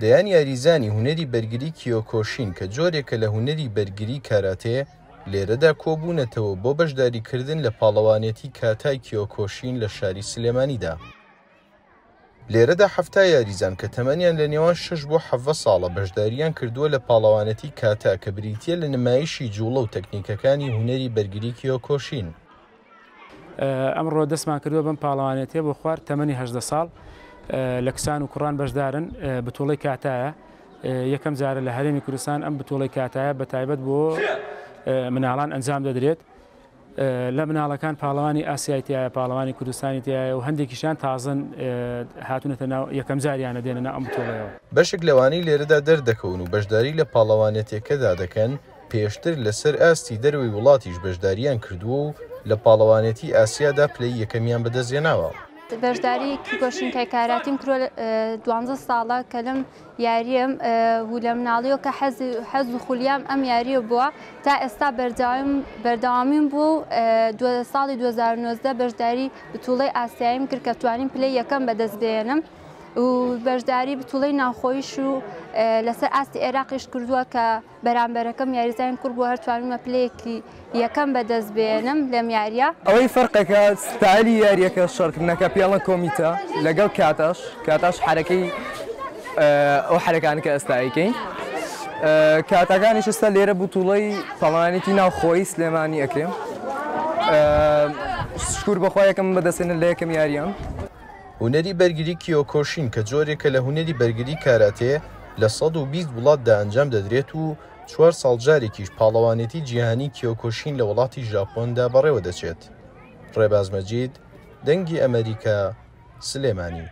دەیان یاریزانی هونەری بەرگری کیۆکۆشین کە جۆرێکە لە هونەری بەرگری کاراتێ لێرەدا کۆبوونەتەوە بۆ بەشداریکردن لە پاڵەوانێتی کاتای کیۆکۆشین لە شاری سلێمانیدا. لێرەدا هەفتا یاریزان کە تەمەنیان لە نێوان 6 بۆ 7 ساڵە بەشداریان کردووە لە پاڵەوانەتی کاتا کە بریتیە لە نمایشی جوڵە و تەکنیکەکانی هونەری بەرگری کیۆکۆشین. ئەمڕۆ دەستمان کردووە بەم پاڵەوانێتیە بۆ خوارد تەمەنی 18 ساڵ لە کسان و کوڕان بەشدارن بتوڵەی کاتایە. یەکەم جارە لە هەرێمی کوردستان ئەم بتوڵەی کاتایە بە تایبەت بۆ مناڵان ئەنجام دەدرێت. لە مناڵەکان پاڵەوانی ئاسیاییتیایە، پاڵەوانی کوردستانی تایە و هەندێکیشان تازن هاتوونەتە ناو یەکەم جاریانە دێنە ناو ئەم بتوڵەیەوە. بەشێک لەوانەی لێرەدا دەردەکەون و بەشداری لە پاڵەوانێتیەکەدا دەکەن پێشتر لەسەر ئاستی دەروی وڵاتیش بەشداریان کردووە و لە پاڵەوانێتی ئاسیادا پلەی یەکەمیان بەدەستهێناوە. بەشداری کیۆکۆشین کاراتیم کردووە 12 ساڵە کە لەم یاریەم و لە مناڵیەوە کە حەز و خولیام ئەم یاریە بووە تا ئێستا بەردەوامیم بوو. ساڵی 2019 بەشداری بتوڵەی ئاسیاییم کرد کە توانیم پلەی یەکەم بەدەست بێنم و بەشداری بتوڵەی ناوخۆیش و لەسەر ئاستی عێراقیش کردووە کە بەرامبەرەکەم یاریزان کرد بۆ هەرتوانمە پلەیەکی یەکەم بەدەست بێنم لەم یاریە. ئەوەی فەرقەکە ستایلی یاریەکە شەڕکردنەکە پێڵە کۆمیتە لەگەڵ کاتاش حرەکەی ئەو حرەکانی کە ئێستایەکەین کاتەکانیش ئێستا لێرە بتوڵەی پاڵەوانێتی ناوخۆیی سلێمانی ئەکرێم. شکور بەخوا یەکەم بەدەستێنن لە یەکەم یاریان. هونەری بەرگری کیۆکۆشین کە جۆرێکە لە هونەری بەرگری کاراتێ لە 120 وڵاتدا ئەنجام دەدرێت و 4 ساڵ جارێکیش پاڵەوانێتی جیهانی کیۆکۆشین لە وڵاتی ژاپۆندا بەڕێوە دەچێت. ڕێباز مەجید، دەنگی ئەمریکا، سلێمانی.